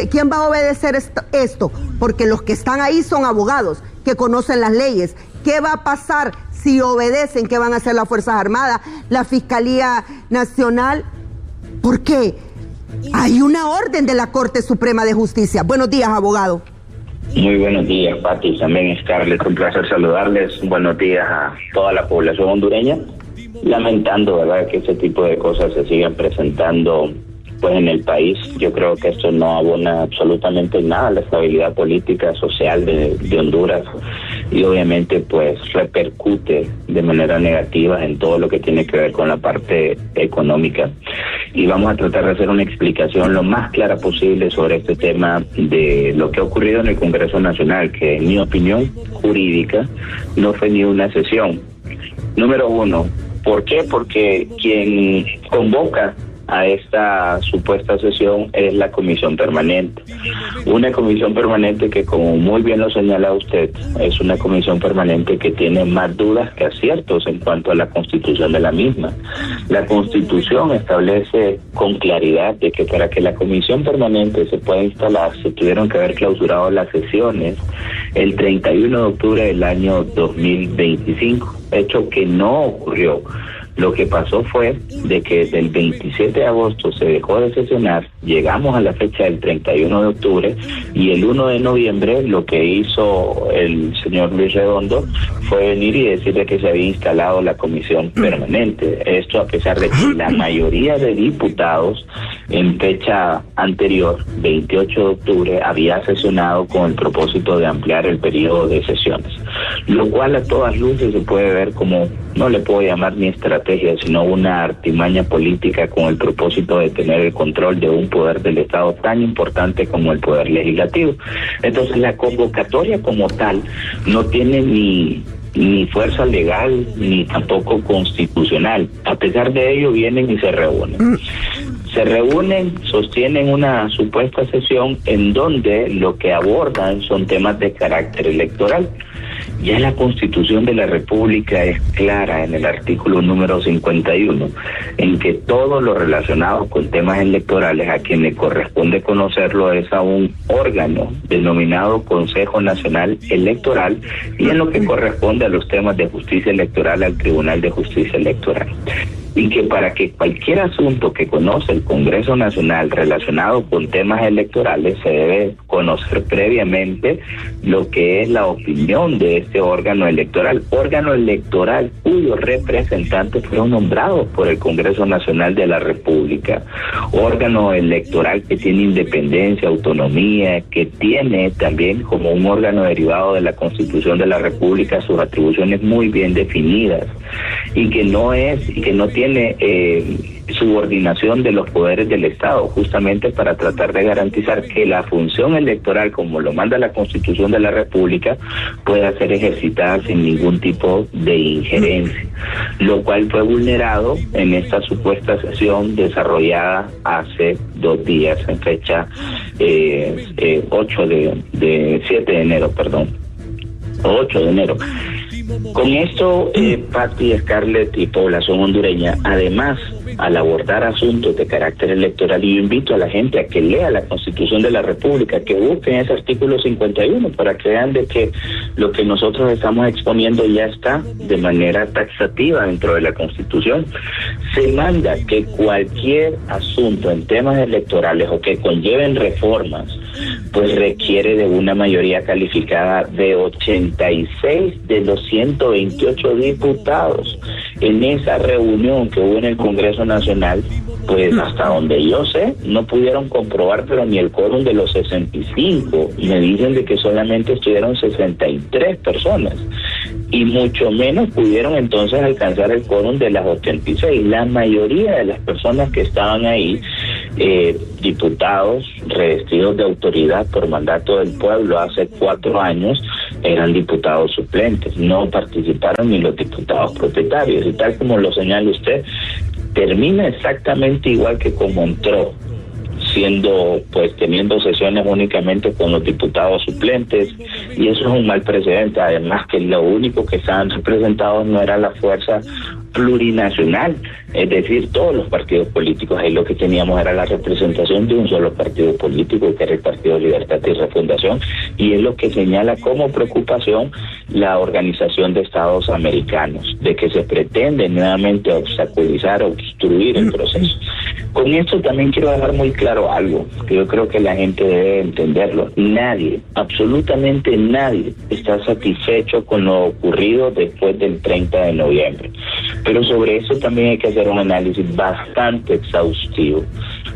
¿Quién va a obedecer esto? Porque los que están ahí son abogados que conocen las leyes. ¿Qué va a pasar si obedecen? ¿Qué van a hacer las Fuerzas Armadas, la Fiscalía Nacional? ¿Por qué? Hay una orden de la Corte Suprema de Justicia. Buenos días, abogado. Muy buenos días, Pati. También, Scarlett, un placer saludarles. Buenos días a toda la población hondureña. Lamentando, ¿verdad?, que este tipo de cosas se sigan presentando pues en el país. Yo creo que esto no abona absolutamente nada a la estabilidad política, social de Honduras, y obviamente pues repercute de manera negativa en todo lo que tiene que ver con la parte económica. Y vamos a tratar de hacer una explicación lo más clara posible sobre este tema de lo que ha ocurrido en el Congreso Nacional, que en mi opinión jurídica no fue ni una sesión. Número uno, ¿por qué? Porque quien convoca a esta supuesta sesión es la comisión permanente. Una comisión permanente que, como muy bien lo señala usted, es una comisión permanente que tiene más dudas que aciertos en cuanto a la constitución de la misma. La Constitución establece con claridad de que para que la comisión permanente se pueda instalar se tuvieron que haber clausurado las sesiones el 31 de octubre del año 2025, hecho que no ocurrió. Lo que pasó fue de que desde el 27 de agosto se dejó de sesionar, llegamos a la fecha del 31 de octubre y el 1 de noviembre lo que hizo el señor Luis Redondo fue venir y decirle que se había instalado la comisión permanente. Esto a pesar de que la mayoría de diputados en fecha anterior, 28 de octubre, había sesionado con el propósito de ampliar el periodo de sesiones, lo cual a todas luces se puede ver como, no le puedo llamar ni estrategia, sino una artimaña política con el propósito de tener el control de un poder del Estado tan importante como el poder legislativo. Entonces la convocatoria como tal no tiene ni fuerza legal ni tampoco constitucional. A pesar de ello vienen y se reúnen. Se reúnen, sostienen una supuesta sesión en donde lo que abordan son temas de carácter electoral. Ya la Constitución de la República es clara en el artículo número 51, en que todo lo relacionado con temas electorales a quien le corresponde conocerlo es a un órgano denominado Consejo Nacional Electoral, y en lo que corresponde a los temas de justicia electoral al Tribunal de Justicia Electoral. Y que para que cualquier asunto que conoce el Congreso Nacional relacionado con temas electorales se debe conocer previamente lo que es la opinión de este órgano electoral cuyos representantes fueron nombrados por el Congreso Nacional de la República, órgano electoral que tiene independencia, autonomía, que tiene también como un órgano derivado de la Constitución de la República sus atribuciones muy bien definidas, y que no tiene subordinación de los poderes del Estado, justamente para tratar de garantizar que la función electoral, como lo manda la Constitución de la República, pueda ser ejercitada sin ningún tipo de injerencia, lo cual fue vulnerado en esta supuesta sesión desarrollada hace 2 días, en fecha 8 de enero. Con esto, Pati, Scarlett y población hondureña, además, al abordar asuntos de carácter electoral, y yo invito a la gente a que lea la Constitución de la República, que busquen ese artículo 51 para que vean de que lo que nosotros estamos exponiendo ya está de manera taxativa dentro de la Constitución. Se manda que cualquier asunto en temas electorales o que conlleven reformas, pues requiere de una mayoría calificada de 86 de los 128 diputados. En esa reunión que hubo en el Congreso Nacional, pues hasta donde yo sé, no pudieron comprobar pero ni el quórum de los 65. Me dicen de que solamente estuvieron 63 personas. Y mucho menos pudieron entonces alcanzar el quórum de las 86. La mayoría de las personas que estaban ahí, diputados revestidos de autoridad por mandato del pueblo hace 4 años, eran diputados suplentes, no participaron ni los diputados propietarios, y tal como lo señala usted, termina exactamente igual que como entró, teniendo sesiones únicamente con los diputados suplentes, y eso es un mal precedente. Además que lo único que estaban representados no era la fuerza plurinacional, es decir, todos los partidos políticos. Ahí lo que teníamos era la representación de un solo partido político, que era el Partido Libertad y Refundación, y es lo que señala como preocupación la Organización de Estados Americanos, de que se pretende nuevamente obstaculizar, obstruir el proceso. Con esto también quiero dejar muy claro algo, que yo creo que la gente debe entenderlo. Nadie, absolutamente nadie, está satisfecho con lo ocurrido después del 30 de noviembre. Pero sobre eso también hay que hacer un análisis bastante exhaustivo,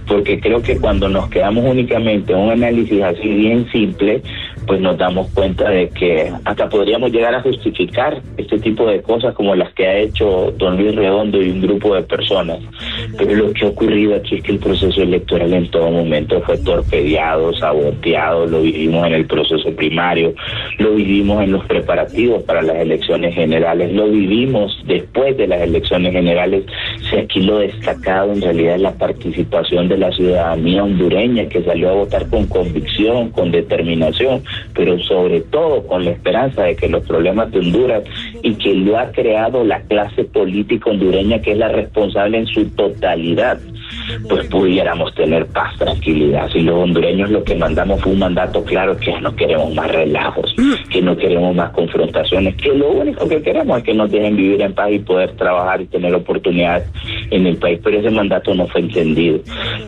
porque creo que cuando nos quedamos únicamente en un análisis así bien simple, pues nos damos cuenta de que hasta podríamos llegar a justificar este tipo de cosas como las que ha hecho don Luis Redondo y un grupo de personas. Pero lo que ha ocurrido aquí es que el proceso electoral en todo momento fue torpedeado, saboteado, lo vivimos en el proceso primario, lo vivimos en los preparativos para las elecciones generales, lo vivimos después de las elecciones generales. Si aquí lo destacado en realidad es la participación de la ciudadanía hondureña, que salió a votar con convicción, con determinación, pero sobre todo con la esperanza de que los problemas de Honduras, y que lo ha creado la clase política hondureña, que es la responsable en su totalidad, pues pudiéramos tener paz, tranquilidad. Si los hondureños lo que mandamos fue un mandato claro, que no queremos más relajos, que no queremos más confrontaciones, que lo único que queremos es que nos dejen vivir en paz y poder trabajar y tener oportunidades en el país, pero ese mandato no fue entendido.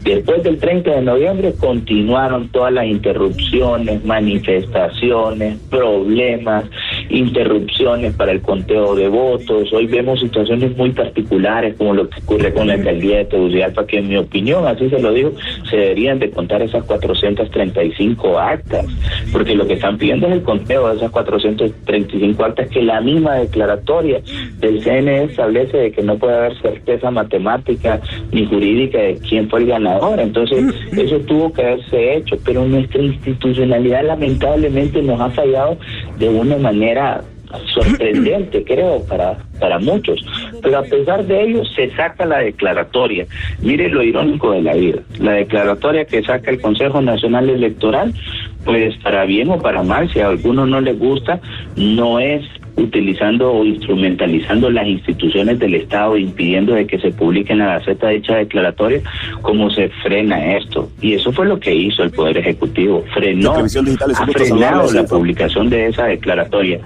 Después del 30 de noviembre continuaron todas las interrupciones, manifestaciones, problemas, interrupciones para el conteo de votos. Hoy vemos situaciones muy particulares, como lo que ocurre con la alcaldía de Tegucigalpa, que en mi opinión, así se lo digo, se deberían de contar esas 435 actas, porque lo que están pidiendo es el conteo de esas 435 actas, que la misma declaratoria del CNE establece de que no puede haber certeza matemática ni jurídica de quién fue el ganador. Entonces, eso tuvo que haberse hecho, pero nuestra institucionalidad lamentablemente nos ha fallado de una manera sorprendente, creo, para muchos. Pero a pesar de ello, se saca la declaratoria. Mire lo irónico de la vida. La declaratoria que saca el Consejo Nacional Electoral, pues para bien o para mal, si a algunos no les gusta, no es utilizando o instrumentalizando las instituciones del Estado, impidiendo de que se publique en la Gaceta dicha declaratoria, cómo se frena esto. Y eso fue lo que hizo el Poder Ejecutivo, ha frenado la publicación de esa declaratoria,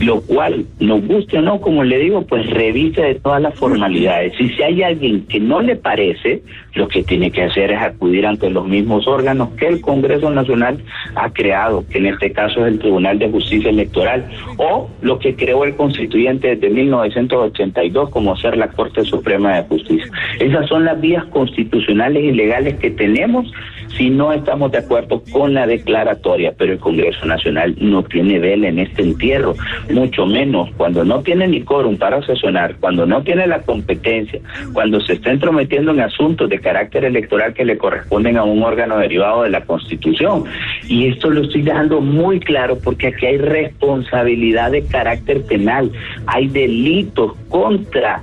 lo cual, nos guste o no, como le digo, pues revise de todas las formalidades. Y si hay alguien que no le parece, lo que tiene que hacer es acudir ante los mismos órganos que el Congreso Nacional ha creado, que en este caso es el Tribunal de Justicia Electoral, o lo que creó el constituyente desde 1982 como ser la Corte Suprema de Justicia. Esas son las vías constitucionales y legales que tenemos si no estamos de acuerdo con la declaratoria, pero el Congreso Nacional no tiene vela en este entierro, mucho menos cuando no tiene ni quórum para sesionar, cuando no tiene la competencia, cuando se está entrometiendo en asuntos de carácter electoral que le corresponden a un órgano derivado de la Constitución. Y esto lo estoy dejando muy claro porque aquí hay responsabilidad de carácter penal, hay delitos contra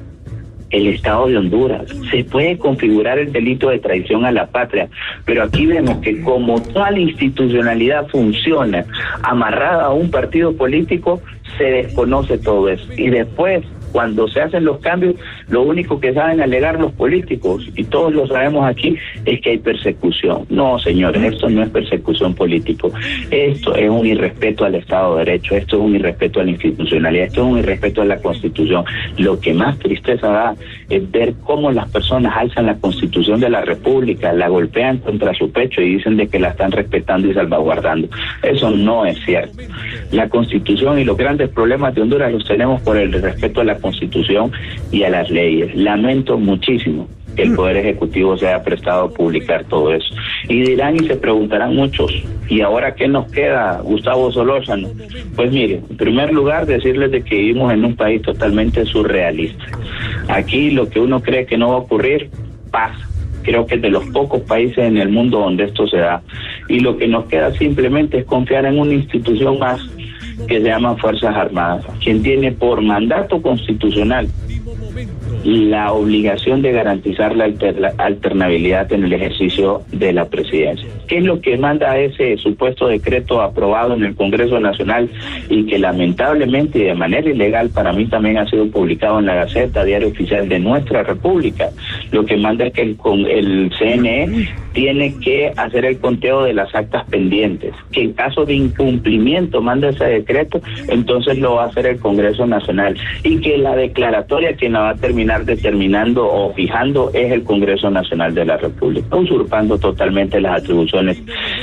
el Estado de Honduras. Se puede configurar el delito de traición a la patria, pero aquí vemos que como toda la institucionalidad funciona amarrada a un partido político, se desconoce todo eso. Y después, cuando se hacen los cambios, lo único que saben alegar los políticos, y todos lo sabemos aquí, es que hay persecución. No, señores, esto no es persecución política. Esto es un irrespeto al Estado de Derecho, esto es un irrespeto a la institucionalidad, esto es un irrespeto a la Constitución. Lo que más tristeza da es ver cómo las personas alzan la Constitución de la República, la golpean contra su pecho y dicen de que la están respetando y salvaguardando. Eso no es cierto. La Constitución y los grandes problemas de Honduras los tenemos por el respeto a la Constitución y a las leyes. Lamento muchísimo que el Poder Ejecutivo se haya prestado a publicar todo eso. Y dirán y se preguntarán muchos, ¿y ahora qué nos queda, Gustavo Solórzano? Pues mire, en primer lugar, decirles de que vivimos en un país totalmente surrealista. Aquí lo que uno cree que no va a ocurrir, pasa. Creo que es de los pocos países en el mundo donde esto se da. Y lo que nos queda simplemente es confiar en una institución más que se llama Fuerzas Armadas, quien tiene por mandato constitucional la obligación de garantizar la alternabilidad en el ejercicio de la presidencia. ¿Qué es lo que manda ese supuesto decreto aprobado en el Congreso Nacional y que lamentablemente y de manera ilegal para mí también ha sido publicado en la Gaceta, diario oficial de nuestra República? Lo que manda es que el CNE tiene que hacer el conteo de las actas pendientes, que en caso de incumplimiento manda ese decreto, entonces lo va a hacer el Congreso Nacional, y que la declaratoria quien la va a terminar determinando o fijando es el Congreso Nacional de la República, usurpando totalmente las atribuciones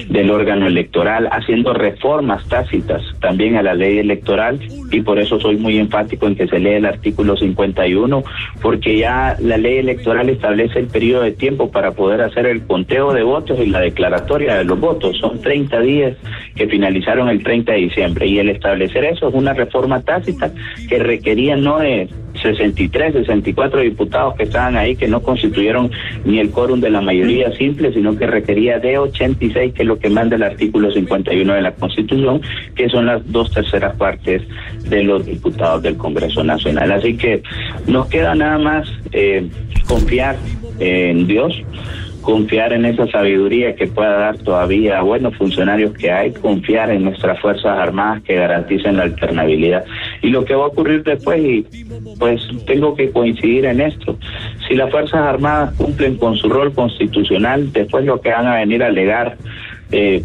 del órgano electoral, haciendo reformas tácitas también a la ley electoral, y por eso soy muy enfático en que se lea el artículo 51, porque ya la ley electoral establece el periodo de tiempo para poder hacer el conteo de votos y la declaratoria de los votos. Son 30 días que finalizaron el 30 de diciembre, y el establecer eso es una reforma tácita que requería no de 64 diputados que estaban ahí, que no constituyeron ni el quórum de la mayoría simple, sino que requería de 86, que es lo que manda el artículo 51 de la Constitución, que son las 2/3 partes de los diputados del Congreso Nacional. Así que nos queda nada más confiar en Dios, confiar en esa sabiduría que pueda dar todavía a buenos funcionarios que hay, confiar en nuestras Fuerzas Armadas que garanticen la alternabilidad. Y lo que va a ocurrir después, y pues tengo que coincidir en esto, si las Fuerzas Armadas cumplen con su rol constitucional, después lo que van a venir a alegar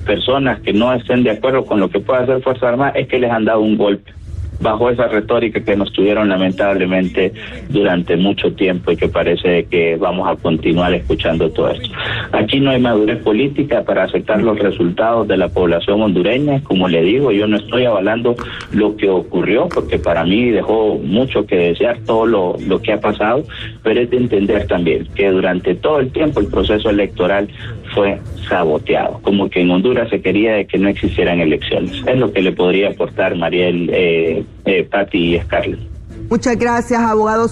personas que no estén de acuerdo con lo que pueda hacer Fuerzas Armadas es que les han dado un golpe, bajo esa retórica que nos tuvieron lamentablemente durante mucho tiempo, y que parece que vamos a continuar escuchando todo esto. Aquí no hay madurez política para aceptar los resultados de la población hondureña. Como le digo, yo no estoy avalando lo que ocurrió, porque para mí dejó mucho que desear todo lo que ha pasado, pero es de entender también que durante todo el tiempo el proceso electoral fue saboteado, como que en Honduras se quería de que no existieran elecciones. Es lo que le podría aportar Mariel, Pati y Scarlett. Muchas gracias, abogado.